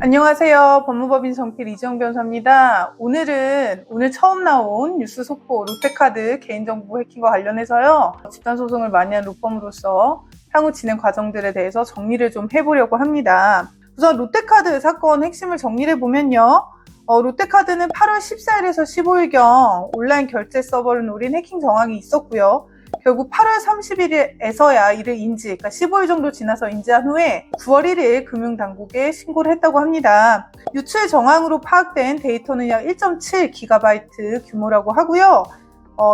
안녕하세요. 법무법인 정필 이지영 변호사입니다. 오늘 처음 나온 뉴스 속보 롯데카드 개인정보 해킹과 관련해서요. 집단소송을 많이 한 로펌으로서 향후 진행 과정들에 대해서 정리를 좀 해보려고 합니다. 우선 롯데카드 사건 핵심을 정리를 해보면요. 롯데카드는 8월 14일에서 15일경 온라인 결제 서버를 노린 해킹 정황이 있었고요. 결국 8월 30일에서야 이를 그러니까 15일 정도 지나서 인지한 후에 9월 1일 금융당국에 신고를 했다고 합니다. 유출 정황으로 파악된 데이터는 약 1.7GB 규모라고 하고요.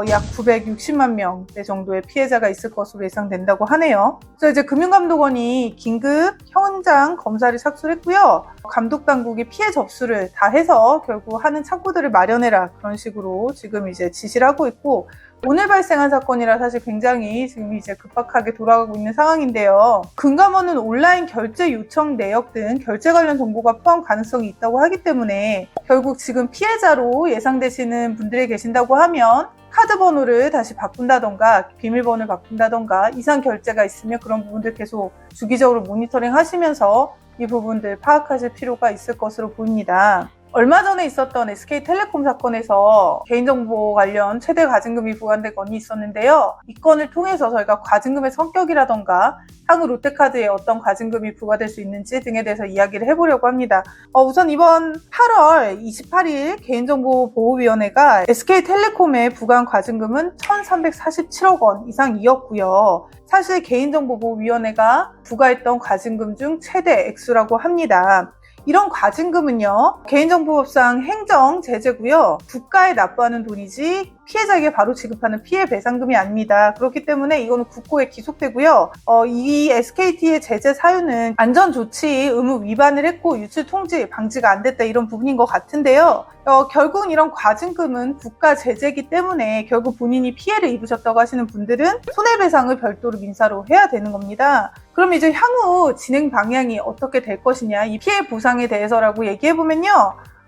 약 960만 명대 정도의 피해자가 있을 것으로 예상된다고 하네요. 그래서 이제 금융감독원이 긴급 현장 검사를 착수했고요. 감독당국이 피해 접수를 다 해서 결국 하는 창구들을 마련해라, 그런 식으로 지금 이제 지시를 하고 있고, 오늘 발생한 사건이라 사실 굉장히 지금 이제 급박하게 돌아가고 있는 상황인데요. 금감원은 온라인 결제 요청 내역 등 결제 관련 정보가 포함 가능성이 있다고 하기 때문에 결국 지금 피해자로 예상되시는 분들이 계신다고 하면 카드 번호를 다시 바꾼다던가 비밀번호를 바꾼다던가 이상 결제가 있으면 그런 부분들 계속 주기적으로 모니터링 하시면서 이 부분들 파악하실 필요가 있을 것으로 보입니다. 얼마 전에 있었던 SK텔레콤 사건에서 개인정보 관련 최대 과징금이 부과된 건이 있었는데요. 이 건을 통해서 저희가 과징금의 성격이라던가 향후 롯데카드에 어떤 과징금이 부과될 수 있는지 등에 대해서 이야기를 해보려고 합니다. 우선 이번 8월 28일 개인정보보호위원회가 SK텔레콤에 부과한 과징금은 1,347억 원 이상이었고요. 사실 개인정보보호위원회가 부과했던 과징금 중 최대 액수라고 합니다. 이런 과징금은요, 개인정보법상 행정 제재고요. 국가에 납부하는 돈이지 피해자에게 바로 지급하는 피해 배상금이 아닙니다. 그렇기 때문에 이거는 국고에 기속되고요. 이 SKT의 제재 사유는 안전조치 의무 위반을 했고 유출 통지 방지가 안 됐다, 이런 부분인 것 같은데요. 결국은 이런 과징금은 국가 제재이기 때문에 결국 본인이 피해를 입으셨다고 하시는 분들은 손해배상을 별도로 민사로 해야 되는 겁니다. 그럼 이제 향후 진행 방향이 어떻게 될 것이냐, 이 피해 보상에 대해서라고 얘기해보면요.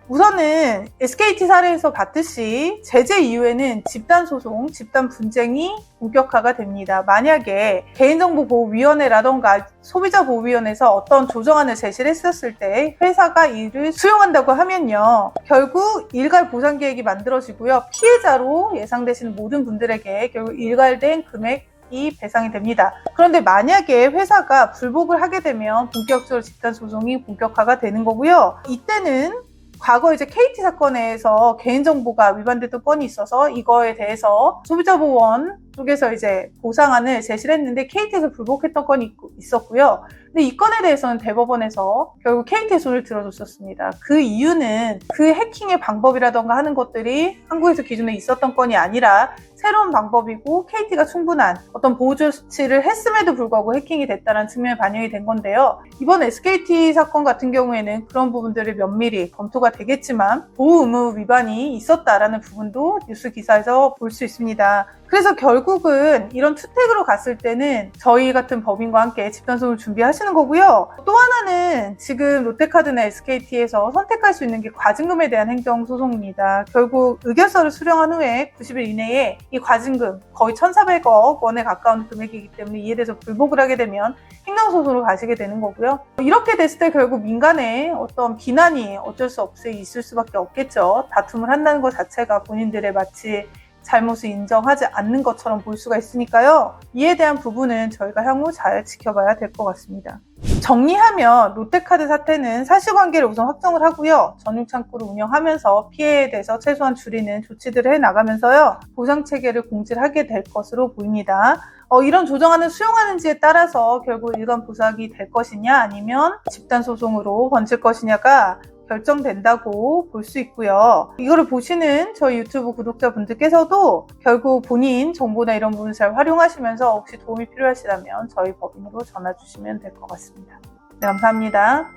우선은 SKT 사례에서 봤듯이 제재 이후에는 집단소송, 집단분쟁이 본격화가 됩니다. 만약에 개인정보보호위원회라던가 소비자보호위원회에서 어떤 조정안을 제시를 했었을 때 회사가 이를 수용한다고 하면요, 결국 일괄 보상계획이 만들어지고요. 피해자로 예상되시는 모든 분들에게 결국 일괄된 금액이 배상이 됩니다. 그런데 만약에 회사가 불복을 하게 되면 본격적으로 집단소송이 본격화가 되는 거고요. 이때는 과거 이제 KT 사건에서 개인정보가 위반됐던 건이 있어서 이거에 대해서 소비자보호원 쪽에서 이제 보상안을 제시를 했는데 KT에서 불복했던 건이 있었고요. 근데 이 건에 대해서는 대법원에서 결국 KT의 손을 들어줬었습니다. 그 이유는 그 해킹의 방법이라던가 하는 것들이 한국에서 기존에 있었던 건이 아니라 새로운 방법이고 KT가 충분한 어떤 보호 조치를 했음에도 불구하고 해킹이 됐다는 측면에 반영이 된 건데요. 이번 SKT 사건 같은 경우에는 그런 부분들을 면밀히 검토가 되겠지만 보호 의무 위반이 있었다라는 부분도 뉴스 기사에서 볼 수 있습니다. 그래서 결국은 이런 투택으로 갔을 때는 저희 같은 법인과 함께 집단소송을 준비하시는 거고요. 또 하나는 지금 롯데카드나 SKT에서 선택할 수 있는 게 과징금에 대한 행정소송입니다. 결국 의결서를 수령한 후에 90일 이내에 이 과징금 거의 1,400억 원에 가까운 금액이기 때문에 이에 대해서 불복을 하게 되면 행정소송으로 가시게 되는 거고요. 이렇게 됐을 때 결국 민간의 어떤 비난이 어쩔 수 없이 있을 수밖에 없겠죠. 다툼을 한다는 것 자체가 본인들의 마치 잘못을 인정하지 않는 것처럼 볼 수가 있으니까요. 이에 대한 부분은 저희가 향후 잘 지켜봐야 될 것 같습니다. 정리하면 롯데카드 사태는 사실관계를 우선 확정을 하고요. 전용창구를 운영하면서 피해에 대해서 최소한 줄이는 조치들을 해나가면서요. 보상체계를 공지를 하게 될 것으로 보입니다. 이런 조정안을 수용하는지에 따라서 결국 일반 보상이 될 것이냐 아니면 집단소송으로 번질 것이냐가 결정된다고 볼 수 있고요. 이거를 보시는 저희 유튜브 구독자분들께서도 결국 본인 정보나 이런 부분을 잘 활용하시면서 혹시 도움이 필요하시다면 저희 법인으로 전화 주시면 될 것 같습니다. 네, 감사합니다.